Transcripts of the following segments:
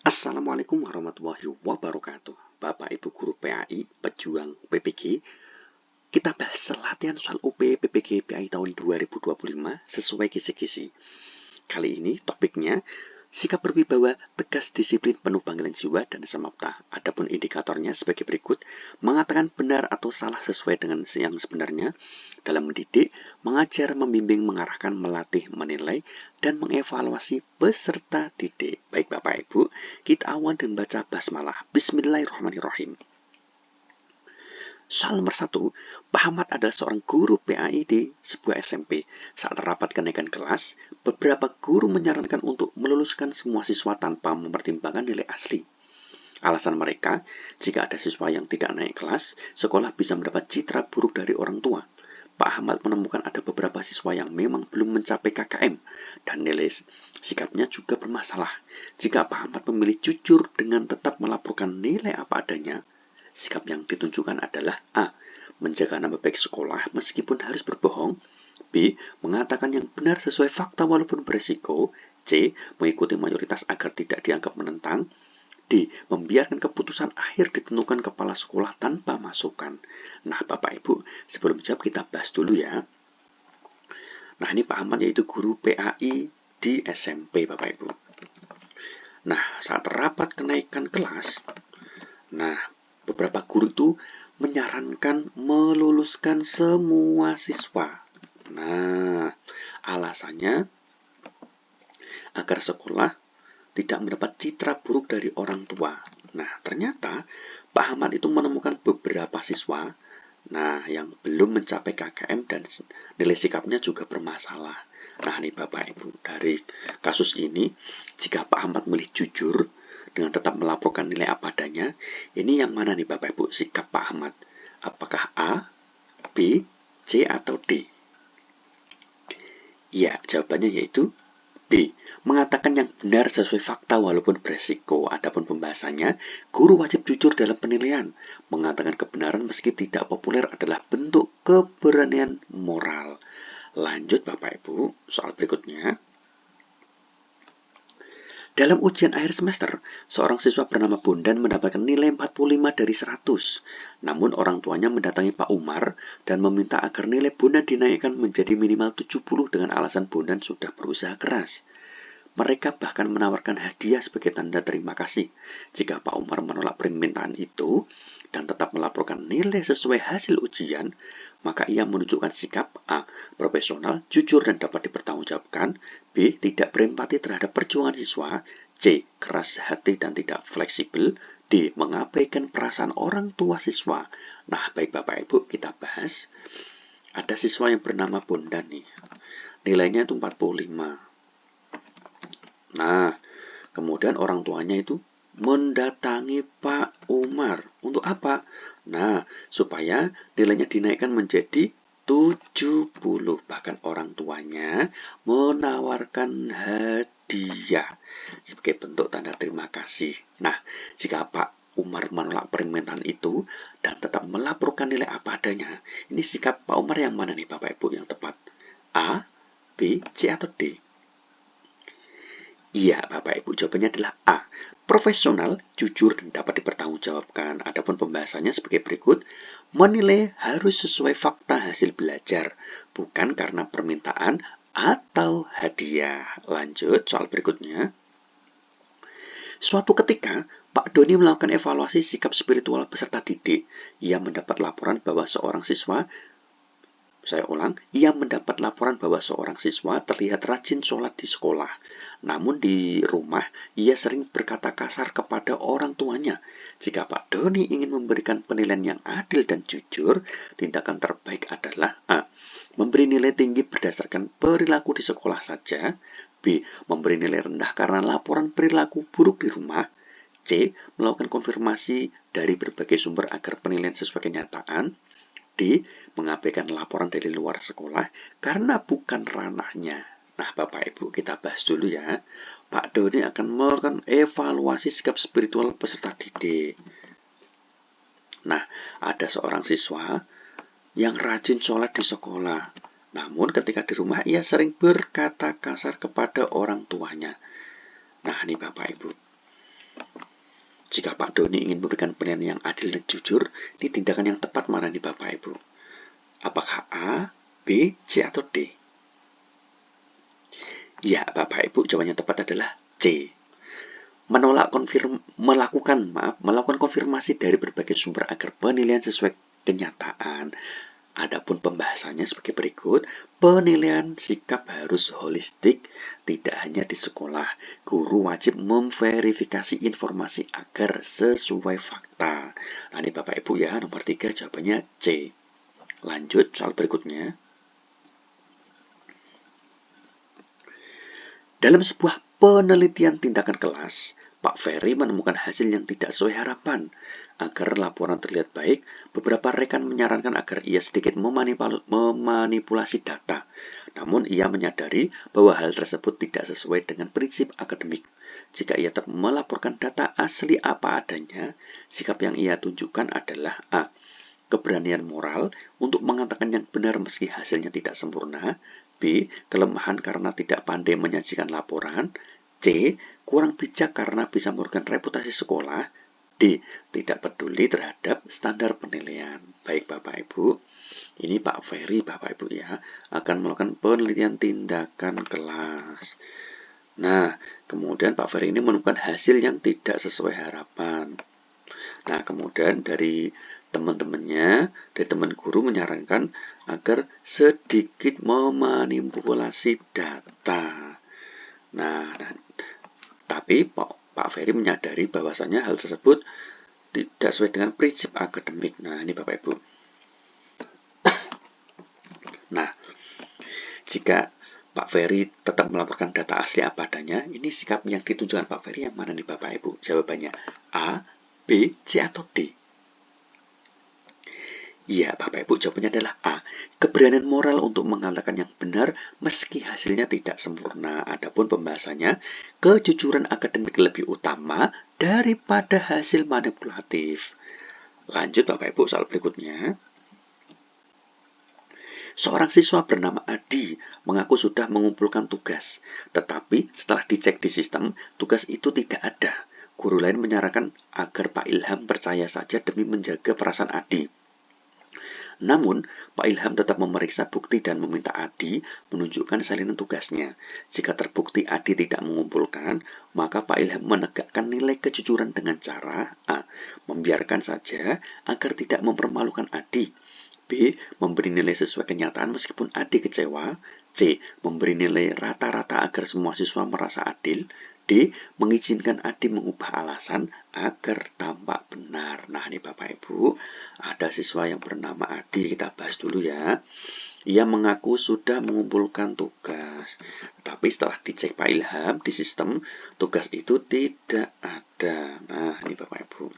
Assalamualaikum warahmatullahi wabarakatuh. Bapak Ibu Guru PAI, pejuang PPG, kita bahas latihan soal UP PPG PAI tahun 2025 sesuai kisi-kisi. Kali ini topiknya sikap berwibawa, tegas, disiplin, penuh panggilan jiwa, dan samapta. Adapun indikatornya sebagai berikut: mengatakan benar atau salah sesuai dengan yang sebenarnya, dalam mendidik, mengajar, membimbing, mengarahkan, melatih, menilai, dan mengevaluasi peserta didik. Baik Bapak Ibu, kita awal dengan baca basmalah. Bismillahirrahmanirrahim. Soal nomor 1, Pak Ahmad adalah seorang guru PAI di sebuah SMP. Saat rapat kenaikan kelas, beberapa guru menyarankan untuk meluluskan semua siswa tanpa mempertimbangkan nilai asli. Alasan mereka, jika ada siswa yang tidak naik kelas, sekolah bisa mendapat citra buruk dari orang tua. Pak Ahmad menemukan ada beberapa siswa yang memang belum mencapai KKM, dan nilai sikapnya juga bermasalah. Jika Pak Ahmad memilih jujur dengan tetap melaporkan nilai apa adanya, sikap yang ditunjukkan adalah A. Menjaga nama baik sekolah meskipun harus berbohong. B. Mengatakan yang benar sesuai fakta walaupun beresiko. C. Mengikuti mayoritas agar tidak dianggap menentang. D. Membiarkan keputusan akhir ditentukan kepala sekolah tanpa masukan. Nah Bapak Ibu, sebelum jawab kita bahas dulu ya. Nah ini Pak Ahmad yaitu guru PAI di SMP Bapak Ibu. Nah saat rapat kenaikan kelas, beberapa guru itu menyarankan meluluskan semua siswa. Nah, alasannya agar sekolah tidak mendapat citra buruk dari orang tua. Nah, ternyata Pak Ahmad itu menemukan beberapa siswa yang belum mencapai KKM dan nilai sikapnya juga bermasalah. Nah, nih Bapak Ibu, dari kasus ini, jika Pak Ahmad memilih jujur dengan tetap melaporkan nilai apa adanya, ini yang mana nih Bapak Ibu sikap Pak Ahmad? Apakah A, B, C, atau D? Ya, jawabannya yaitu B. Mengatakan yang benar sesuai fakta walaupun beresiko. Adapun pembahasannya, guru wajib jujur dalam penilaian. Mengatakan kebenaran meski tidak populer adalah bentuk keberanian moral. Lanjut Bapak Ibu, soal berikutnya. Dalam ujian akhir semester, seorang siswa bernama Bondan mendapatkan nilai 45 dari 100. Namun orang tuanya mendatangi Pak Umar dan meminta agar nilai Bondan dinaikkan menjadi minimal 70 dengan alasan Bondan sudah berusaha keras. Mereka bahkan menawarkan hadiah sebagai tanda terima kasih. Jika Pak Umar menolak permintaan itu dan tetap melaporkan nilai sesuai hasil ujian, maka ia menunjukkan sikap A. Profesional, jujur dan dapat dipertanggungjawabkan. B. Tidak berempati terhadap perjuangan siswa. C. Keras hati dan tidak fleksibel. D. Mengabaikan perasaan orang tua siswa. Nah, baik Bapak Ibu, kita bahas. Ada siswa yang bernama Bondan nih. Nilainya itu 45. Nah, kemudian orang tuanya itu mendatangi Pak Umar. Untuk apa? Nah, supaya nilainya dinaikkan menjadi 70. Bahkan orang tuanya menawarkan hadiah sebagai bentuk tanda terima kasih. Nah, jika Pak Umar menolak permintaan itu dan tetap melaporkan nilai apa adanya, ini sikap Pak Umar yang mana nih Bapak Ibu yang tepat? A, B, C, atau D? Iya, Bapak Ibu, jawabannya adalah A. Profesional, jujur, dan dapat dipertanggungjawabkan. Adapun pembahasannya sebagai berikut. Menilai harus sesuai fakta hasil belajar, bukan karena permintaan atau hadiah. Lanjut, soal berikutnya. Suatu ketika, Pak Doni melakukan evaluasi sikap spiritual peserta didik. Ia mendapat laporan bahwa ia mendapat laporan bahwa seorang siswa terlihat rajin sholat di sekolah. Namun di rumah, ia sering berkata kasar kepada orang tuanya. Jika Pak Doni ingin memberikan penilaian yang adil dan jujur, tindakan terbaik adalah A. Memberi nilai tinggi berdasarkan perilaku di sekolah saja. B. Memberi nilai rendah karena laporan perilaku buruk di rumah. C. Melakukan konfirmasi dari berbagai sumber agar penilaian sesuai kenyataan. D. Mengabaikan laporan dari luar sekolah karena bukan ranahnya. Nah, Bapak Ibu, kita bahas dulu ya. Pak Doni akan melakukan evaluasi sikap spiritual peserta didik. Nah, ada seorang siswa yang rajin sholat di sekolah. Namun ketika di rumah ia sering berkata kasar kepada orang tuanya. Nah, ini Bapak Ibu. Jika Pak Doni ingin memberikan penilaian yang adil dan jujur, ini tindakan yang tepat mana nih Bapak Ibu? Apakah A, B, C, atau D? Ya, Bapak Ibu, jawabannya tepat adalah C. Melakukan konfirmasi dari berbagai sumber agar penilaian sesuai kenyataan. Adapun pembahasannya sebagai berikut, penilaian sikap harus holistik, tidak hanya di sekolah. Guru wajib memverifikasi informasi agar sesuai fakta. Nah, ini Bapak Ibu ya, nomor 3 jawabannya C. Lanjut soal berikutnya. Dalam sebuah penelitian tindakan kelas, Pak Ferry menemukan hasil yang tidak sesuai harapan. Agar laporan terlihat baik, beberapa rekan menyarankan agar ia sedikit memanipulasi data. Namun ia menyadari bahwa hal tersebut tidak sesuai dengan prinsip akademik. Jika ia tetap melaporkan data asli apa adanya, sikap yang ia tunjukkan adalah A. Keberanian moral untuk mengatakan yang benar meski hasilnya tidak sempurna. B. Kelemahan karena tidak pandai menyajikan laporan. C. Kurang bijak karena bisa merugikan reputasi sekolah. D. Tidak peduli terhadap standar penilaian. Baik Bapak Ibu, ini Pak Ferry Bapak Ibu ya, akan melakukan penelitian tindakan kelas. Nah, kemudian Pak Ferry ini menemukan hasil yang tidak sesuai harapan. Nah, kemudian dari teman-temannya, dari teman guru menyarankan agar sedikit memanipulasi data. Nah, tapi Pak Ferry menyadari bahwasanya hal tersebut tidak sesuai dengan prinsip akademik. Nah, ini Bapak Ibu. Nah, jika Pak Ferry tetap melaporkan data asli apa adanya, ini sikap yang ditunjukkan Pak Ferry yang mana nih Bapak Ibu? Jawabannya A, B, C, atau D? Iya, Bapak Ibu, jawabannya adalah A. Keberanian moral untuk mengatakan yang benar meski hasilnya tidak sempurna. Adapun pembahasannya, kejujuran akademik lebih utama daripada hasil manipulatif. Lanjut Bapak Ibu, soal berikutnya. Seorang siswa bernama Adi mengaku sudah mengumpulkan tugas, tetapi setelah dicek di sistem, tugas itu tidak ada. Guru lain menyarankan agar Pak Ilham percaya saja demi menjaga perasaan Adi. Namun, Pak Ilham tetap memeriksa bukti dan meminta Adi menunjukkan salinan tugasnya. Jika terbukti Adi tidak mengumpulkan, maka Pak Ilham menegakkan nilai kejujuran dengan cara A. Membiarkan saja agar tidak mempermalukan Adi. B. Memberi nilai sesuai kenyataan meskipun Adi kecewa. C. Memberi nilai rata-rata agar semua siswa merasa adil. D. Mengizinkan Adi mengubah alasan agar tampak benar. Nah, ini Bapak Ibu, ada siswa yang bernama Adi, kita bahas dulu ya. Ia mengaku sudah mengumpulkan tugas, tapi setelah dicek Pak Ilham di sistem, tugas itu tidak ada. Nah, ini Bapak Ibu.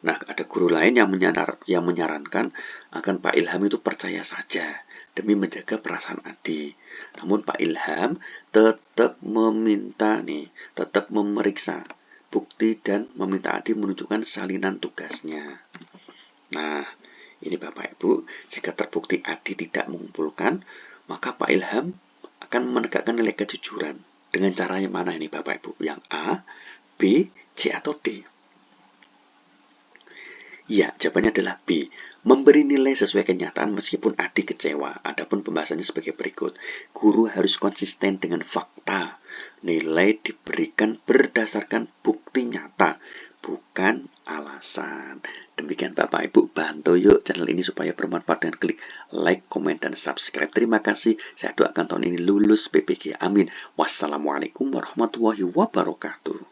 Nah, ada guru lain yang menyarankan agar Pak Ilham itu percaya saja demi menjaga perasaan Adi. Namun Pak Ilham tetap memeriksa bukti dan meminta Adi menunjukkan salinan tugasnya. Nah, ini Bapak Ibu, jika terbukti Adi tidak mengumpulkan, maka Pak Ilham akan menegakkan nilai kejujuran. Dengan cara yang mana ini Bapak Ibu? Yang A, B, C, atau D? Ya, jawabannya adalah B. Memberi nilai sesuai kenyataan meskipun Adi kecewa. Adapun pembahasannya sebagai berikut. Guru harus konsisten dengan fakta. Nilai diberikan berdasarkan bukti nyata, bukan alasan. Demikian Bapak Ibu, bantu yuk channel ini supaya bermanfaat dengan klik like, komen, dan subscribe. Terima kasih. Saya doakan tahun ini lulus PPG. Amin. Wassalamualaikum warahmatullahi wabarakatuh.